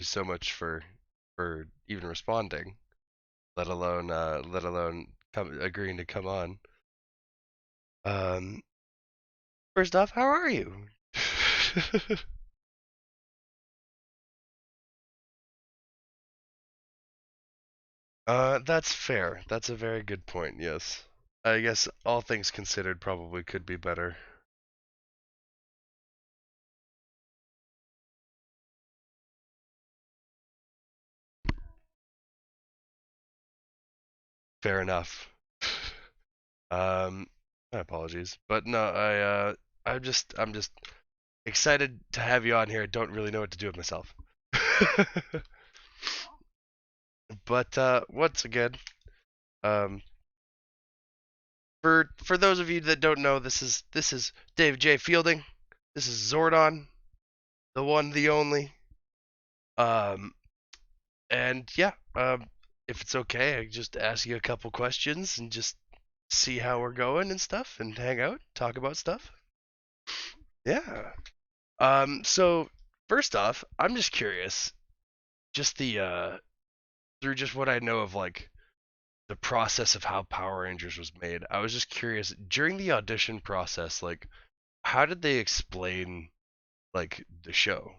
so much for even responding, let alone agreeing to come on. Um, First off, how are you? That's fair. That's a very good point. Yes. I guess all things considered, probably could be better. Fair enough. My apologies, but no, I'm just excited to have you on here. I don't really know what to do with myself. But once again, um, for those of you that don't know, this is Dave J. Fielding. This is Zordon, the one, the only. Um, and yeah, if it's okay, I just ask you a couple questions and just see how we're going and stuff, and hang out, talk about stuff. Yeah. So first off, I'm just curious, just the through just what I know of like the process of how Power Rangers was made. I was just curious during the audition process, like how did they explain like the show?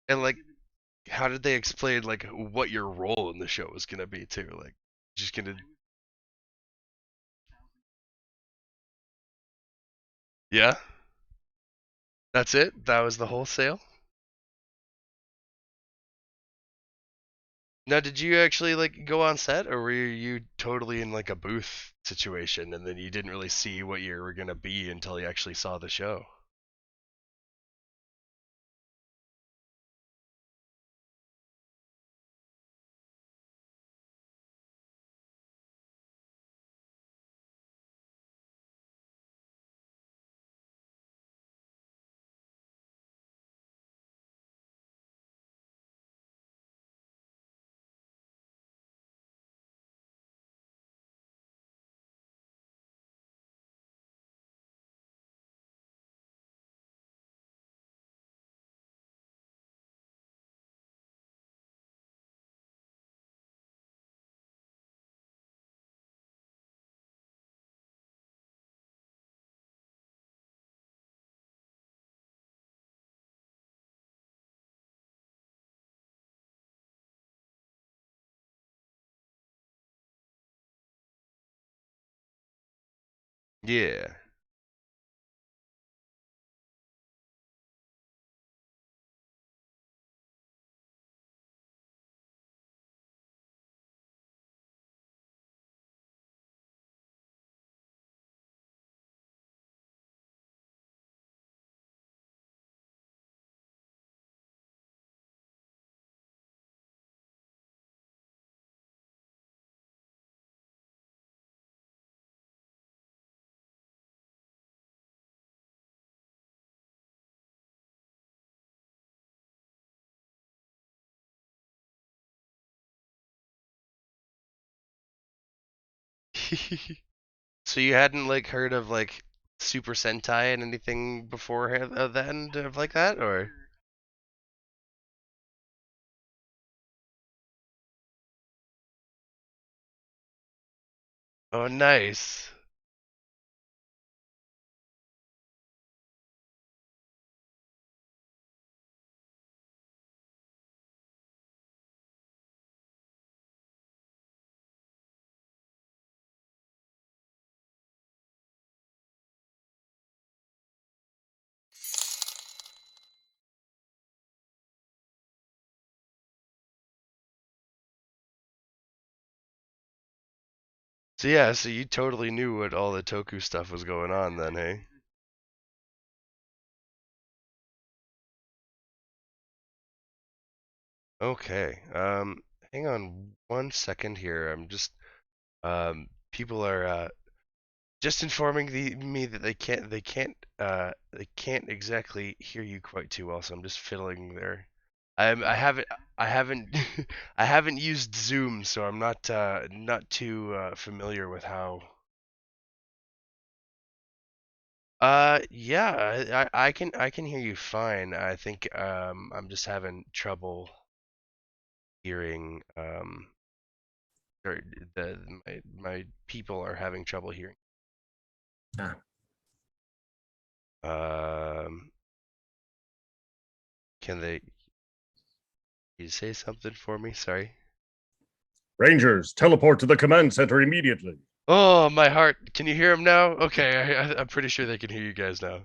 And like how did they explain like what your role in the show was gonna be too? Like just gonna yeah, that's it? That was the whole sale? Now did you actually like go on set or were you totally in like a booth situation and then you didn't really see what you were gonna be until you actually saw the show? Yeah. So you hadn't like heard of like Super Sentai and anything before then of like that, or? Oh, nice. So yeah, so you totally knew what all the Toku stuff was going on then, hey? Okay. Hang on one second here. I'm just people are just informing me that they can't exactly hear you quite too well, so I'm just fiddling there. I haven't I haven't used Zoom, so I'm not too familiar with how. Yeah, I can hear you fine. I think I'm just having trouble hearing or my people are having trouble hearing. Ah. Um, can you say something for me? Sorry. Rangers, teleport to the command center immediately. Oh, my heart. Can you hear him now? Okay, I'm pretty sure they can hear you guys now.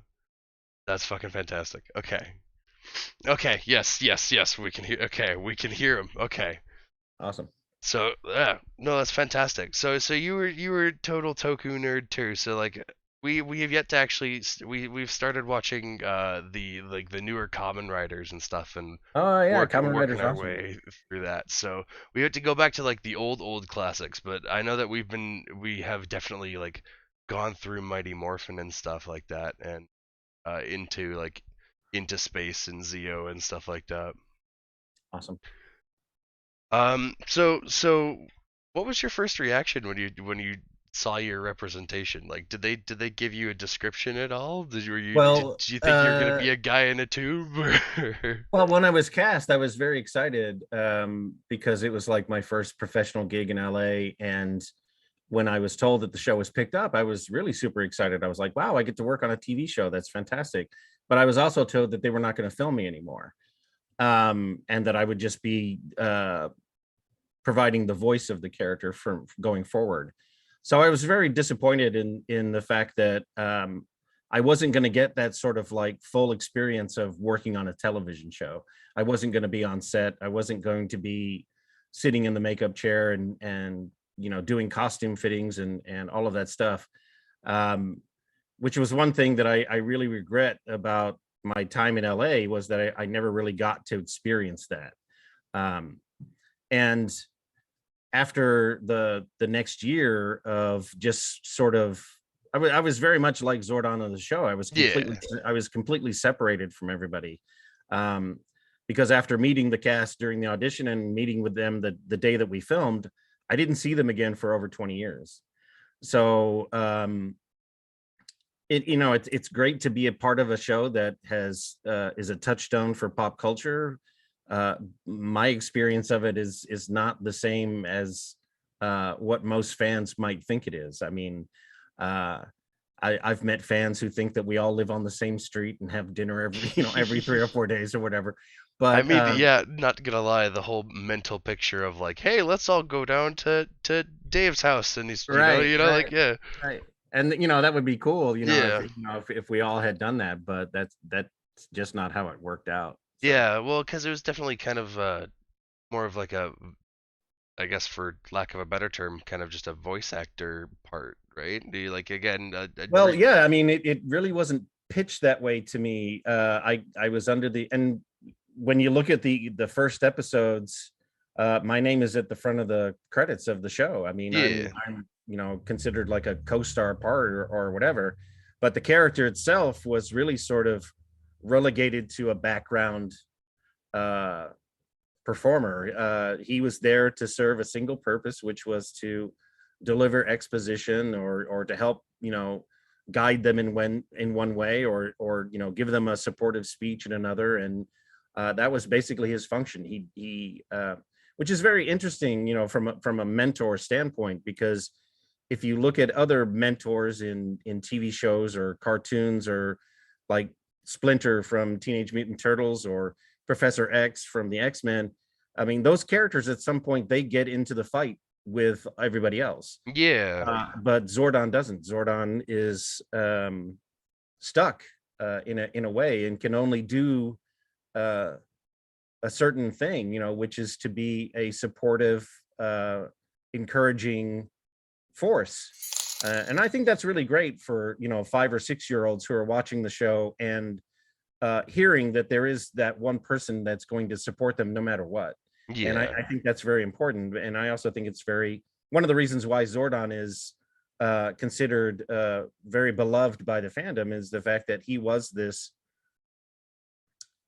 That's fucking fantastic. Okay. Okay. Yes. Yes. Yes. We can hear. Okay. We can hear him. Okay. Awesome. So yeah, no, that's fantastic. So you were total Toku nerd too. So like we have yet to actually we've started watching the newer Common Riders and stuff and Oh yeah, Kamen working Rider's our awesome. way through that. So we have to go back to like the old classics. But I know that we have definitely like gone through Mighty Morphin and stuff like that and into into space and Zeo and stuff like that. Awesome. So what was your first reaction when you saw your representation? Like, did they give you a description at all? Did Well, you think you were gonna be a guy in a tube? well, when I was cast, I was very excited because it was like my first professional gig in LA. And when I was told that the show was picked up, I was really super excited. I was like, wow, I get to work on a TV show. That's fantastic. But I was also told that they were not going to film me anymore, and that I would just be providing the voice of the character from going forward. So I was very disappointed in the fact that I wasn't going to get that sort of like full experience of working on a television show. I wasn't going to be on set. I wasn't going to be sitting in the makeup chair and doing costume fittings and all of that stuff. Um, which was one thing that I really regret about my time in LA was that I never really got to experience that. Um, and after the next year of just sort of I was very much like Zordon on the show. Yeah, I was completely separated from everybody. Um, because after meeting the cast during the audition and meeting with them the day that we filmed, I didn't see them again for over 20 years. So it's great to be a part of a show that has is a touchstone for pop culture. uh my experience of it is not the same as what most fans might think it is. I mean, uh I've met fans who think that we all live on the same street and have dinner every every 3 or 4 days or whatever. I But mean, yeah, not gonna lie, the whole mental picture of like, hey, let's all go down to Dave's house, and he's, right, like, right, yeah, right. And that would be cool, if yeah, if we all had done that, but that's just not how it worked out. So yeah. Well, because it was definitely kind of more of like I guess for lack of a better term, kind of just a voice actor part, right? Do you like again? well, yeah, I mean, it really wasn't pitched that way to me. I was under the and when you look at the first episodes, my name is at the front of the credits of the show. I mean, Yeah, I'm considered like a co-star part or whatever, but the character itself was really sort of relegated to a background uh performer. He was there to serve a single purpose, which was to deliver exposition or to help guide them in one way or give them a supportive speech in another. And that was basically his function. He which is very interesting, from a mentor standpoint, because if you look at other mentors in TV shows or cartoons, or like Splinter from Teenage Mutant Turtles or Professor X from the X-Men, I mean, those characters at some point they get into the fight with everybody else. yeah, But Zordon doesn't. Zordon is stuck in a way and can only do uh, a certain thing, which is to be a supportive, encouraging force. And I think that's really great for 5 or 6 year olds who are watching the show and hearing that there is that one person that's going to support them no matter what. And yeah, I think that's very important. And I also think it's one of the reasons why Zordon is considered very beloved by the fandom is the fact that he was this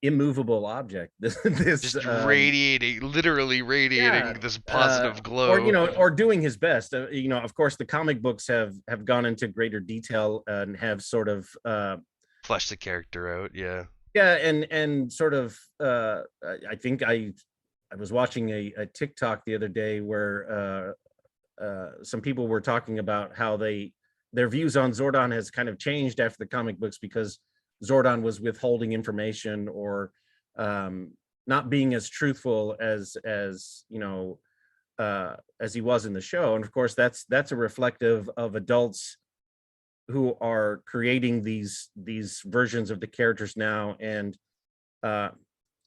immovable object. This just radiating, literally yeah, radiating this positive or glow. or doing his best. Of course, the comic books have gone into greater detail and have sort of Flesh the character out, yeah. yeah, and sort of I think I was watching a TikTok the other day where some people were talking about how their views on Zordon has kind of changed after the comic books because Zordon was withholding information or um, not being as truthful as he was in the show. And of course, that's a reflective of adults who are creating these versions of the characters now and uh,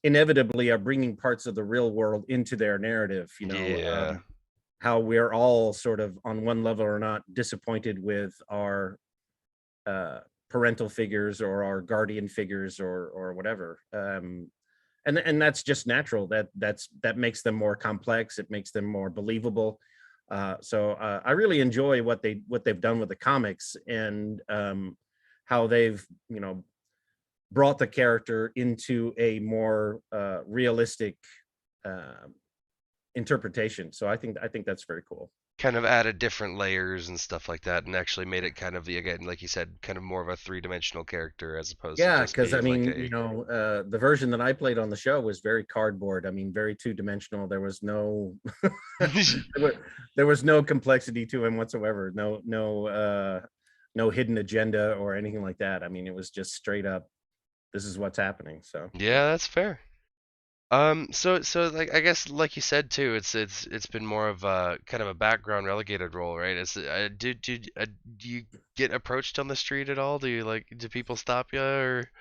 inevitably are bringing parts of the real world into their narrative. Yeah. How we're all sort of on one level or not disappointed with our uh, parental figures or our guardian figures or whatever. And that's just natural. That makes them more complex. It makes them more believable. So I really enjoy what they've done with the comics and how they've brought the character into a more realistic uh, interpretation. So I think that's very cool. Kind of added different layers and stuff like that, and actually made it kind of the, again, like you said, kind of more of a three-dimensional character as opposed to Yeah, just because I being like mean, a. the version that I played on the show was very cardboard. I mean, very two-dimensional. There was no there was no complexity to him whatsoever. No hidden agenda or anything like that. I mean, it was just straight up, this is what's happening. So yeah. Yeah, that's fair. So like I guess like you said too, it's been more of a kind of a background relegated role, right? Do you get approached on the street at all? Do people stop you or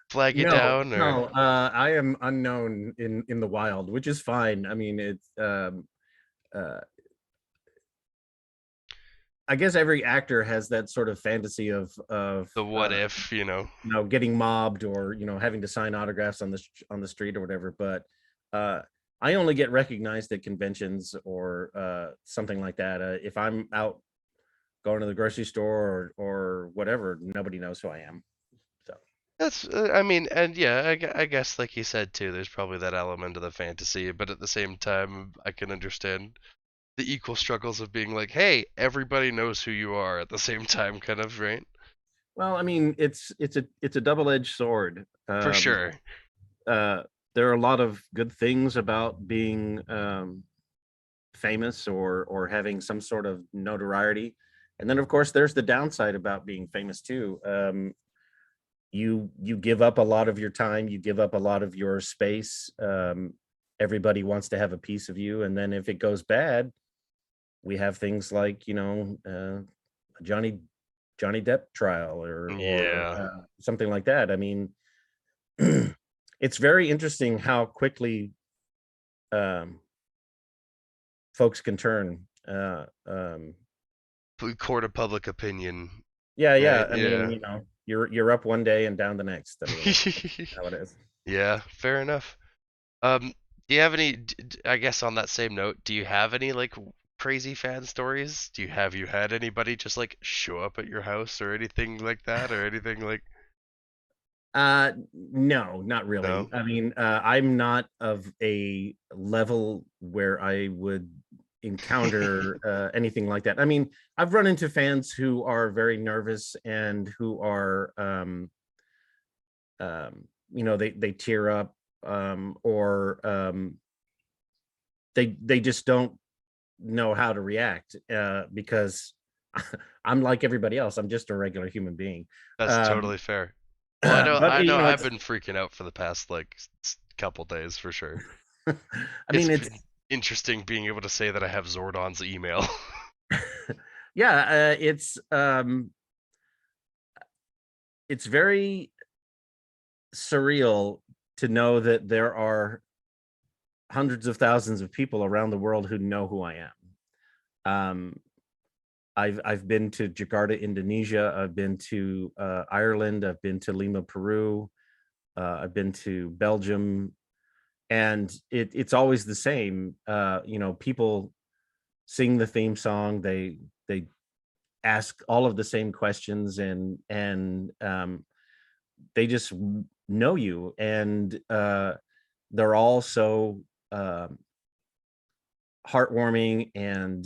flag you No, down or? no, I am unknown in the wild, which is fine. I mean, it's uh I guess every actor has that sort of fantasy of The what if, getting mobbed or having to sign autographs on the street or whatever. But uh, I only get recognized at conventions or something like that. If I'm out going to the grocery store or whatever, nobody knows who I am. So That's, I mean, and yeah, I guess like you said too, there's probably that element of the fantasy, but at the same time, I can understand the equal struggles of being like, hey, everybody knows who you are at the same time, kind of, right? well, I mean, it's a double-edged sword. For sure. Uh, there are a lot of good things about being famous or having some sort of notoriety, and then of course there's the downside about being famous too. You give up a lot of your time, you give up a lot of your space. Everybody wants to have a piece of you, and then if it goes bad, we have things like Johnny Johnny Depp trial or Yeah. something like that. I mean, it's very interesting how quickly um, folks can turn. Court of public opinion, Yeah, right? yeah. I mean, Yeah. you're up one day and down the next. I mean, that's how it is. Yeah, fair enough. Do you have any, I guess on that same note, do you have any like crazy fan stories? Have you had anybody just like show up at your house or anything like that or anything like, No, not no? really. I mean, I'm not of a level where I would encounter anything like that. I mean, I've run into fans who are very nervous and who are, they tear up, or they just don't know how to react because I'm like everybody else. I'm just a regular human being. That's Um, totally fair. Well, but I've it's been freaking out for the past like couple days for sure. I It's mean, it's been interesting being able to say that I have Zordon's email. yeah, it's very surreal to know that there are hundreds of thousands of people around the world who know who I am. Um, I've been to Jakarta, Indonesia. I've been to Ireland. I've been to Lima, Peru. I've been to Belgium, and it's always the same. People sing the theme song. They ask all of the same questions, and they just know you, and they're all so heartwarming, and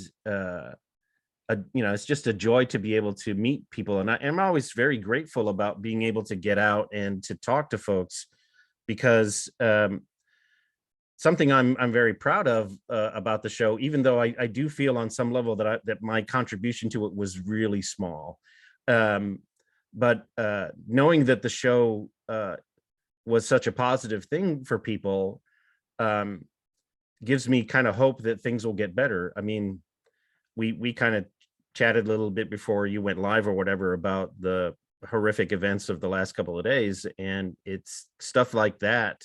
it's just a joy to be able to meet people. And I'm always very grateful about being able to get out and to talk to folks, because something I'm very proud of about the show, even though I do feel on some level that my contribution to it was really small. Um, but knowing that the show was such a positive thing for people, um, gives me kind of hope that things will get better. I mean, we kind of chatted a little bit before you went live or whatever about the horrific events of the last couple of days, and it's stuff like that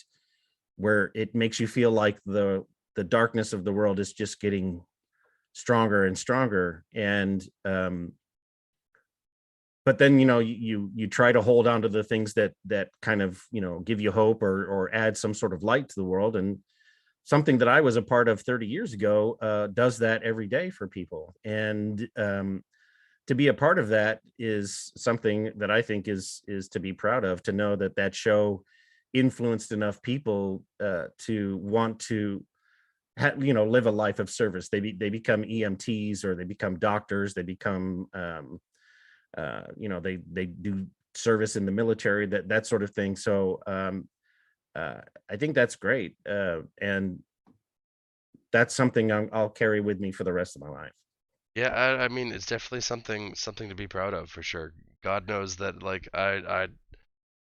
where it makes you feel like the darkness of the world is just getting stronger and stronger. And but then you try to hold on to the things that kind of give you hope, or add some sort of light to the world. And something that I was a part of 30 years ago does that every day for people. And to be a part of that is something that I think is to be proud of, to know that that show influenced enough people to want to live a life of service. They become EMTs, or they become doctors, they become they do service in the military, that sort of thing. So I think that's great, and that's something I'll carry with me for the rest of my life. Yeah, I mean, it's definitely something to be proud of for sure. God knows that, like, I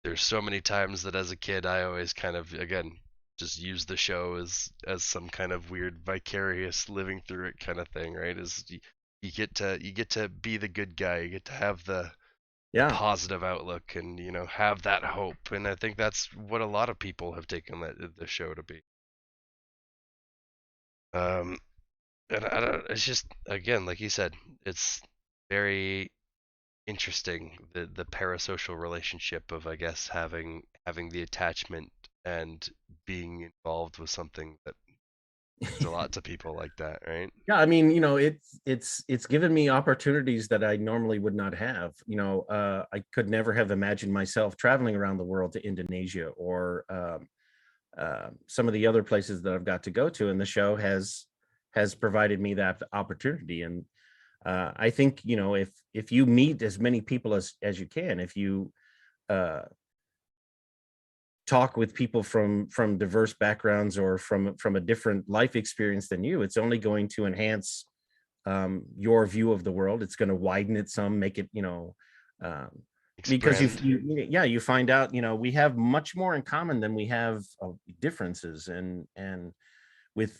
there's so many times that as a kid I always kind of, again, just use the show as some kind of weird vicarious living through it kind of thing, right? Is you get to be the good guy, you get to have the Yeah. positive outlook, and have that hope. And I think that's what a lot of people have taken the show to be. Um, and I don't, it's just, again, like you said, it's very interesting, the parasocial relationship of, I guess, having the attachment and being involved with something that means a lot to people like that, right? Yeah, I mean, it's given me opportunities that I normally would not have. I could never have imagined myself traveling around the world to Indonesia, or some of the other places that I've got to go to, and the show has provided me that opportunity. And I think, if you meet as many people as you can, if you uh, talk with people from diverse backgrounds, or from a different life experience than you, it's only going to enhance your view of the world. It's going to widen it some, make it, um, because Expand. yeah, you find out, we have much more in common than we have differences. And with,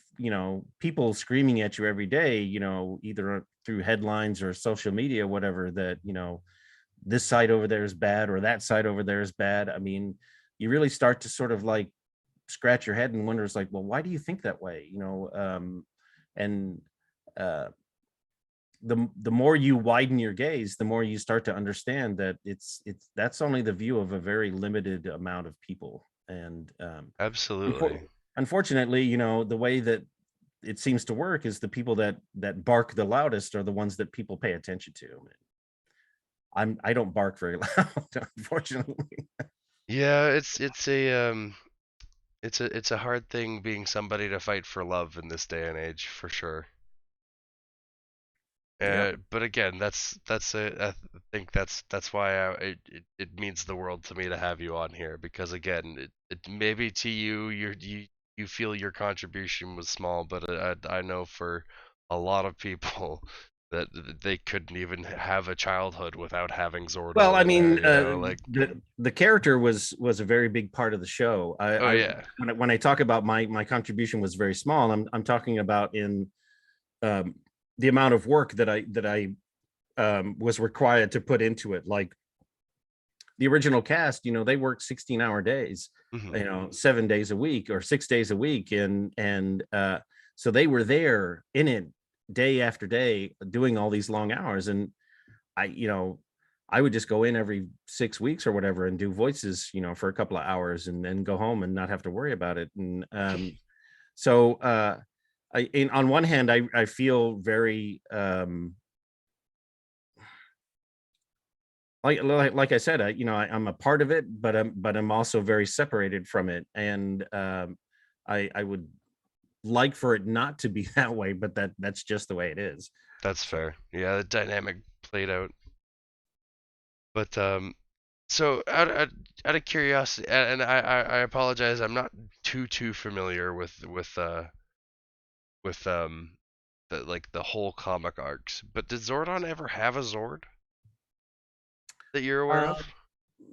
people screaming at you every day, either through headlines or social media, whatever, that, this side over there is bad, or that side over there is bad. I mean, you really start to sort of like scratch your head and wonder, it's like, well, why do you think that way? And uh, the more you widen your gaze, the more you start to understand that it's that's only the view of a very limited amount of people. And Absolutely. unfortunately, the way that it seems to work is the people that bark the loudest are the ones that people pay attention to. I don't bark very loud, unfortunately. Yeah, it's a hard thing being somebody to fight for love in this day and age, for sure. Yep. But again, I think that's why it means the world to me to have you on here, because again, it maybe to you, you feel your contribution was small, but I know for a lot of people that they couldn't even have a childhood without having Well, Zordon I in there, mean, like, the character was a very big part of the show. oh I yeah. when I talk about my contribution was very small, I'm talking about in um, the amount of work that I was required to put into it. Like the original cast, they worked 16-hour days, Hmm. 7 days a week or 6 days a week, and so they were there in it day after day, doing all these long hours. And I would just go in every 6 weeks or whatever and do voices, for a couple of hours, and then go home and not have to worry about it. And so on one hand, I feel very like I said, I'm a part of it, but I'm also very separated from it, and I would like for it not to be that way, but that's just the way it is. That's So, fair. Yeah, the dynamic played out. But so out of curiosity, and I apologize, I'm not too familiar with the like the whole comic arcs. But did Zordon ever have a Zord that you're aware uh, of?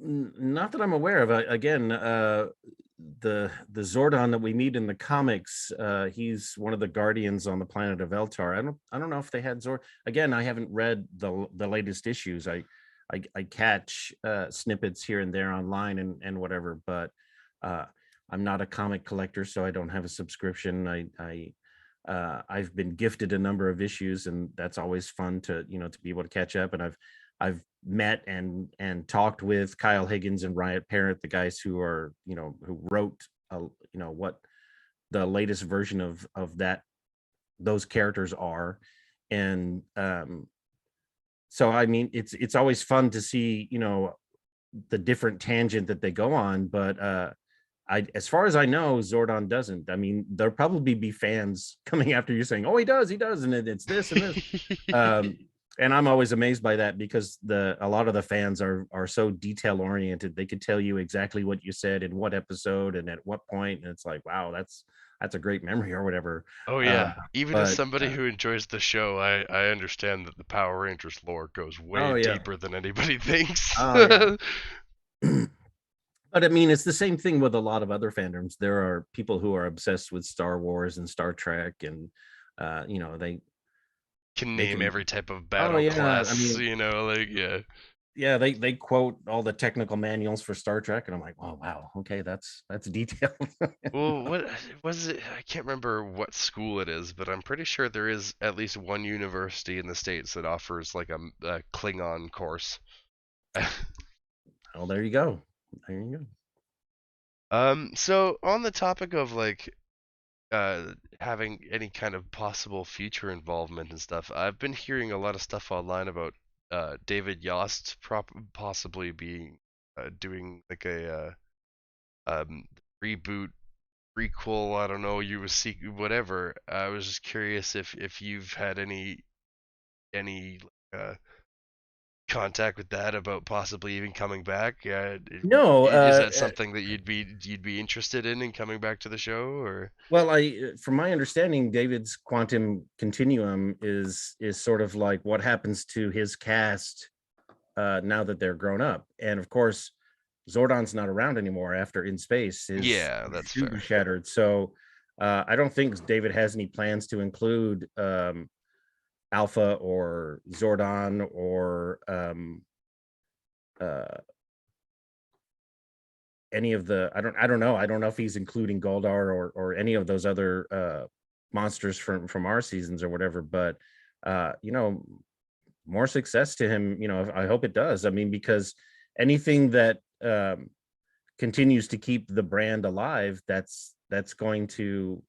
not that I'm aware of. Again, the Zordon that we meet in the comics, he's one of the guardians on the planet of Eltar. I don't know if they had Zord. Again, I haven't read the latest issues. I catch snippets here and there online and whatever, but uh, I'm not a comic collector, so I don't have a subscription. I've been gifted a number of issues, and that's always fun to to be able to catch up. And I've met and talked with Kyle Higgins and Riot Parent, the guys who are who wrote what the latest version of those characters are, and so I mean it's always fun to see the different tangent that they go on, but as far as I know, Zordon doesn't. I mean, there'll probably be fans coming after you saying, "Oh, he does," and it's this and this. Um, and I'm always amazed by that because a lot of the fans are so detail oriented. They could tell you exactly what you said in what episode and at what point, and it's like, wow, that's a great memory or whatever. Oh Uh, yeah, even as but somebody who enjoys the show, I understand that the Power Rangers lore goes way oh yeah, deeper than anybody thinks. oh yeah. But I mean, it's the same thing with a lot of other fandoms. There are people who are obsessed with Star Wars and Star Trek, and Can they name can. every type of Oh battle yeah, I class, mean, like yeah. yeah, they quote all the technical manuals for Star Trek, and I'm like, oh wow, okay, that's detailed. Well, what was it? I can't remember what school it is, but I'm pretty sure there is at least one university in the States that offers like a Klingon course. Well, there you go. There you go. So on the topic of like having any kind of possible future involvement and stuff, I've been hearing a lot of stuff online about David Yost possibly being doing like a reboot prequel. I don't know, you was seek whatever. I was just curious if you've had any uh, contact with that about possibly even coming back. No, Is that something that you'd be interested in coming back to the show or? well, from my understanding, David's quantum continuum is sort of like what happens to his cast now that they're grown up, and of course, Zordon's not around anymore after In Space. His Yeah, that's suit fair. was shattered, so I don't think David has any plans to include Alpha or Zordon or uh, any of the. I don't know. I don't know if he's including Goldar or any of those other monsters from our seasons or whatever. But more success to him. I hope it does. I mean, because anything that continues to keep the brand alive, that's going to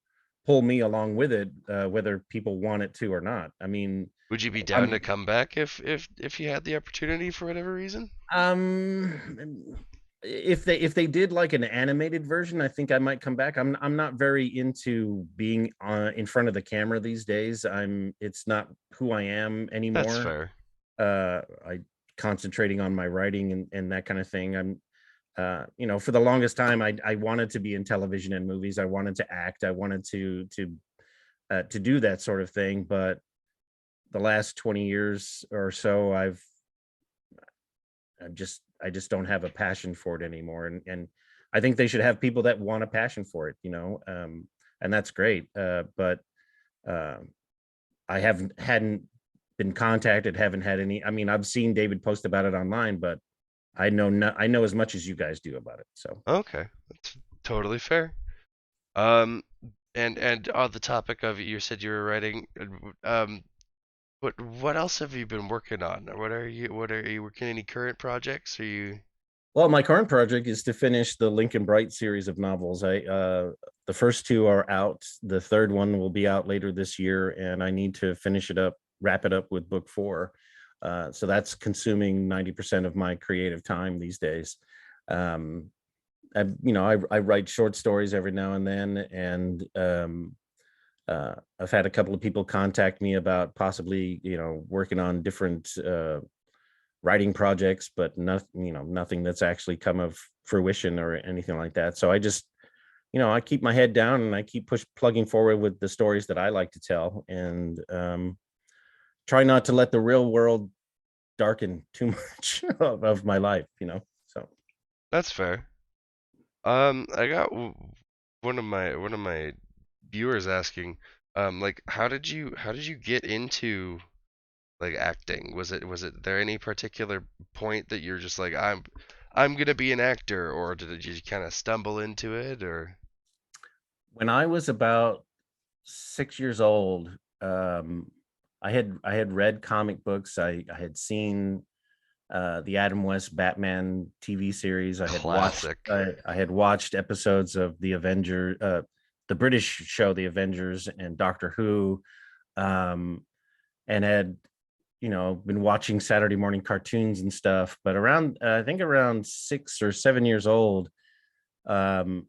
pull me along with it, whether people want it to or not. I mean, Would you be down I'm to come back if you had the opportunity for whatever reason? if they did like an animated version, I think I might come back. I'm not very into being in front of the camera these days. It's not who I am That's anymore. fair. I concentrating on my writing and that kind of thing. I'm for the longest time I wanted to be in television and movies. I wanted to act. I wanted to do that sort of thing, but the last 20 years or so I just don't have a passion for it anymore, and I think they should have people that want a passion for it, and that's great. But um I hadn't been contacted, haven't had any. I mean, I've seen David post about it online, but I know as much as you guys do about it. So, Okay, that's totally fair. Um, and on the topic of you said you were writing. What else have you been working on? What are you working any current projects? Are you? well, my current project is to finish the Lincoln Bright series of novels. The first two are out. The third one will be out later this year, and I need to finish it up, wrap it up with book four. So that's consuming 90% of my creative time these days. um, I write short stories every now and then, and I've had a couple of people contact me about possibly, working on different writing projects, but nothing that's actually come of fruition or anything like that. So I just, I keep my head down and I keep plugging forward with the stories that I like to tell, and try not to let the real world darken too much of my life. So That's fair. I got one of my viewers asking, like, how did you get into like acting? Was it there any particular point that you're just like, I'm gonna be an actor, or did you kind of stumble into it, or? when I was about 6 years old, um, I had read comic books. I had seen the Adam West Batman TV series. Classic. I had watched episodes of the British show The Avengers and Doctor Who, um, and had been watching Saturday morning cartoons and stuff. But around I think around 6 or 7 years old, um,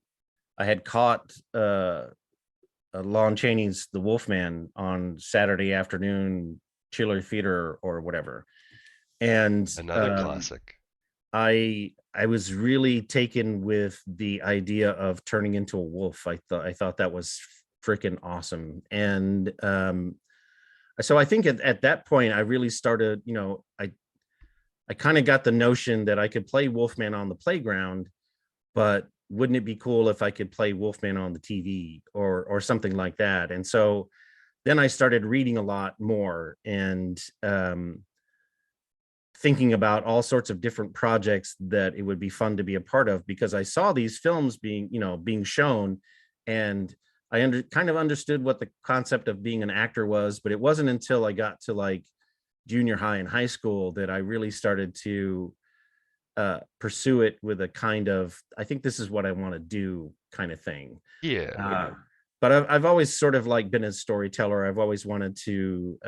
I had caught Lon Chaney's The Wolfman on Saturday afternoon chiller theater or whatever, and Another classic. I was really taken with the idea of turning into a wolf. I thought that was freaking awesome, and so I think at that point I really started. I kind of got the notion that I could play Wolfman on the playground, but wouldn't it be cool if I could play Wolfman on the TV or something like that? And so then I started reading a lot more, and thinking about all sorts of different projects that it would be fun to be a part of, because I saw these films being shown, and kind of understood what the concept of being an actor was. But it wasn't until I got to like junior high and high school that I really started to pursue it with a kind of, I think this is what I want to do kind of thing. Yeah. But I've always sort of like been a storyteller. I've always wanted to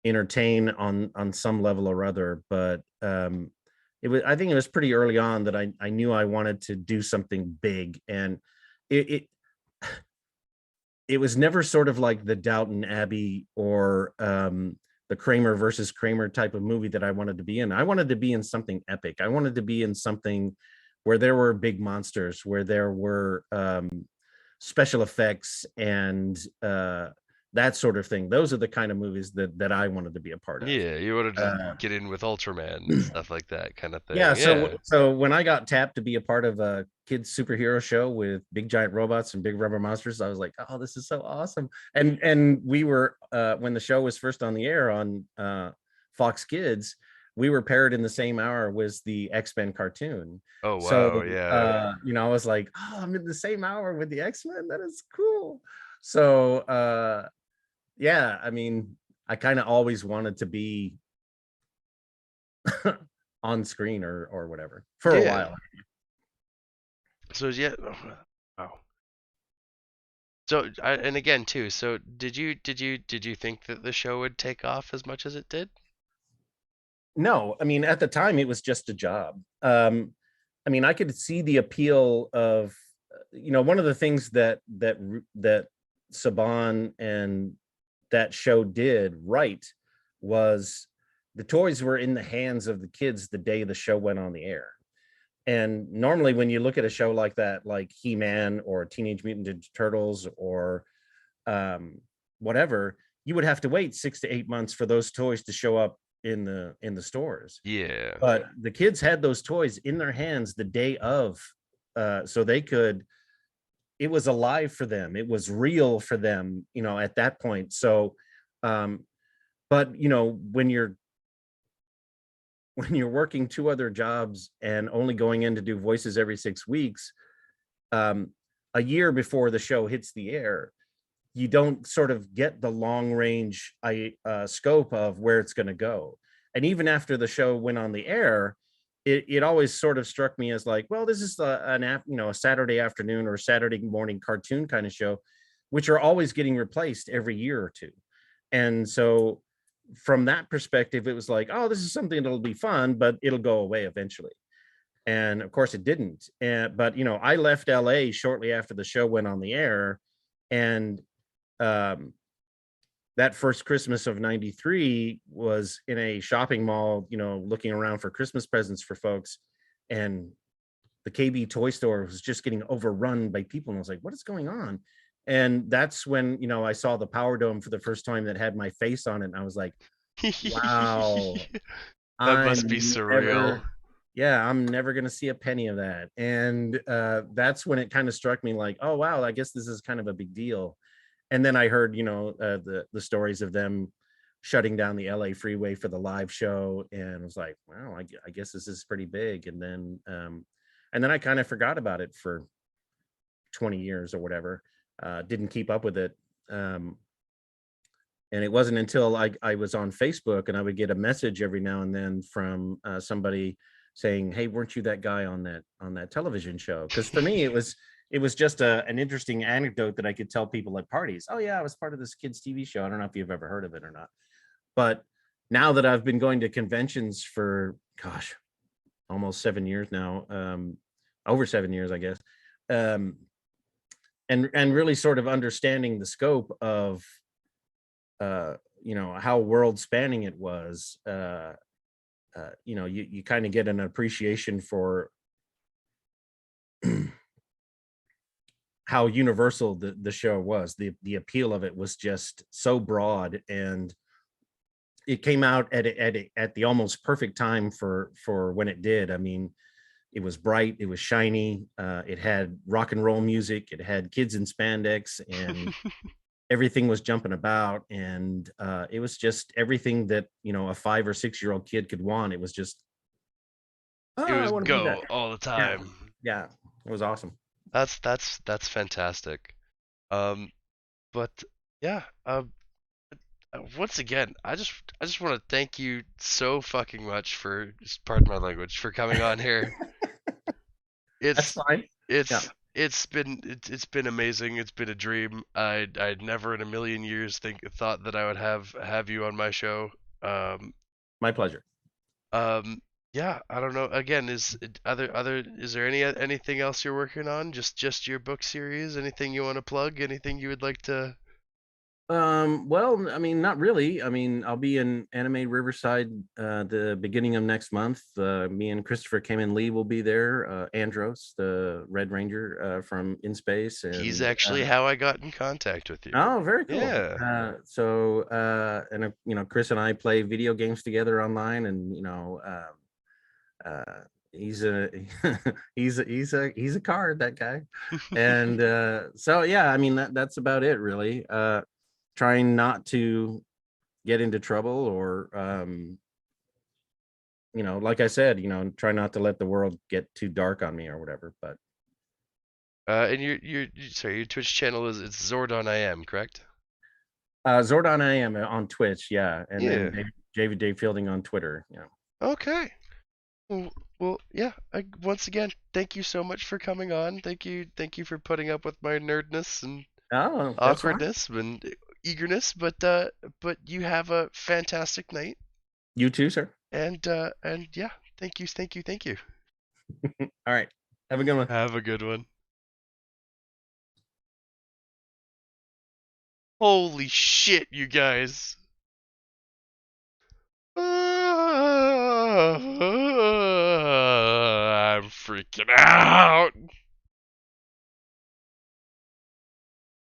entertain on some level or other. But I think it was pretty early on that I knew I wanted to do something big, and it it was never sort of like the Downton Abbey or the Kramer versus Kramer type of movie that I wanted to be in. I wanted to be in something epic. I wanted to be in something where there were big monsters, where there were special effects, and that sort of thing. Those are the kind of movies that I wanted to be a part of. Yeah, you wanted to Uh, get in with Ultraman and stuff like that kind of yeah, thing. so Yeah. so when I got tapped to be a part of a kids superhero show with big giant robots and big rubber monsters, I was like, oh, this is so awesome. And we were when the show was first on the air on Fox Kids, we were paired in the same hour with the X-Men cartoon. Oh So wow, yeah. I was like, oh, I'm in the same hour with the X-Men. That is cool. So yeah, I mean, I kind of always wanted to be on screen or whatever for a Yeah. while. So yeah. Wow. So and again too. So did you think that the show would take off as much as it did? No, I mean, at the time it was just a job. I mean, I could see the appeal of, one of the things that Saban and that show did right was the toys were in the hands of the kids the day the show went on the air. And normally when you look at a show like that, like He-Man or Teenage Mutant Ninja Turtles or um, whatever, you would have to wait 6 to 8 months for those toys to show up in the stores. Yeah. But the kids had those toys in their hands the day of, so they could. It was alive for them. It was real for them, at that point. So, um, but when you're working two other jobs and only going in to do voices every 6 weeks, um, a year before the show hits the air, you don't sort of get the long range scope of where it's going to go. And even after the show went on the air, it always sort of struck me as like, well, this is a Saturday afternoon or Saturday morning cartoon kind of show, which are always getting replaced every year or two. And so from that perspective, it was like, oh, this is something that'll be fun, but it'll go away eventually. And of course, it didn't. And but I left LA shortly after the show went on the air, and um, that first Christmas of '93 was in a shopping mall, looking around for Christmas presents for folks, and the KB toy store was just getting overrun by people, and I was like, "What is going on?" And that's when I saw the Power Dome for the first time that had my face on it, and I was like, "Wow, That must be I'm surreal. never, yeah, I'm never gonna see a penny of that." And that's when it kind of struck me like, "Oh wow, I guess this is kind of a big deal." And then I heard, the stories of them shutting down the LA freeway for the live show, and was like, "Wow, I guess this is pretty big." And then I kind of forgot about it for 20 years or whatever. Didn't keep up with it. Um, and it wasn't until I was on Facebook and I would get a message every now and then from somebody saying, "Hey, weren't you that guy on that television show?" Because for me, it was just an interesting anecdote that I could tell people at parties. Oh yeah, I was part of this kids TV show. I don't know if you've ever heard of it or not, but now that I've been going to conventions for, gosh, almost 7 years now, over 7 years, I guess, um, and really sort of understanding the scope of how world spanning it was. You kind of get an appreciation for how universal the show was. The appeal of it was just so broad, and it came out at the almost perfect time for when it did. I mean, it was bright, it was shiny, it had rock and roll music, it had kids in spandex, and everything was jumping about, and it was just everything that a 5 or 6 year old kid could want. It was just, It oh, I was want to be that. go all the Yeah, time. yeah, it was awesome. That's fantastic. Um, but yeah, once again, I just want to thank you so fucking much for, just pardon my language, for coming on here. That's It's fine. Yeah, it's been amazing. It's been a dream. I'd never in a million years thought that I would have you on my show. Um, my pleasure. um, yeah, I don't know. Again, is there anything else you're working on? Just your book series? Anything you want to plug? Anything you would like to? Well, I mean, not really. I mean, I'll be in Anime Riverside the beginning of next month. Me and Christopher Kamen Lee will be there. Andros, the Red Ranger from In Space, He's and actually how I got in contact with you. oh, very cool. Yeah. Chris and I play video games together online, and he's a he's a card, that guy. And so yeah, I mean, that's about it really. Trying not to get into trouble, or like I said, try not to let the world get too dark on me or whatever. But And sorry, your Twitch channel is, it's Zordon I am, correct? Zordon I am on Twitch, yeah, and then Yeah. Dave Fielding on Twitter. Okay. Well, yeah. Once again, thank you so much for coming on. Thank you for putting up with my nerdness and Oh, that's fine. awkwardness and eagerness. But you have a fantastic night. You too, sir. And yeah, thank you. All right, have a good one. Have a good one. Holy shit, you guys. I'm freaking out.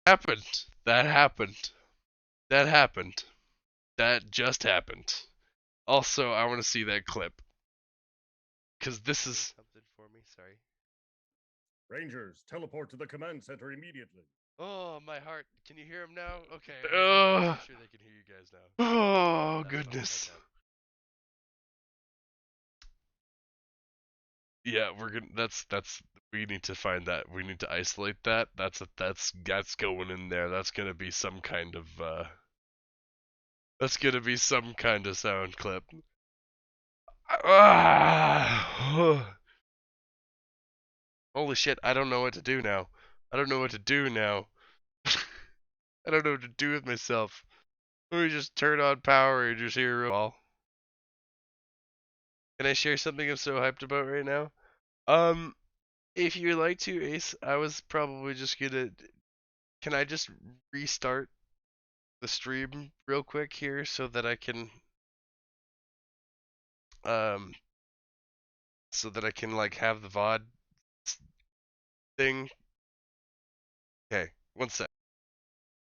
Happened. That happened. That happened. That just happened. Also, I want to see that clip because this is something for me. Sorry. Rangers, teleport to the command center immediately. Oh, my heart. Can you hear him now? Okay. I'm sure they can hear you guys now. Oh, goodness. Yeah, we're gonna. That's. We need to find that. We need to isolate that. That's going in there. That's gonna be some kind of. That's gonna be some kind of sound clip. Ah! Holy shit! I don't know what to do now. I don't know what to do now. I don't know what to do with myself. Or you just turn on Power Rangers Hero Ball. Can I share something I'm so hyped about right now? Um, if you'd like to, Ace, I was probably just gonna. Can I just restart the stream real quick here so that I can um like have the VOD thing? Okay, one sec.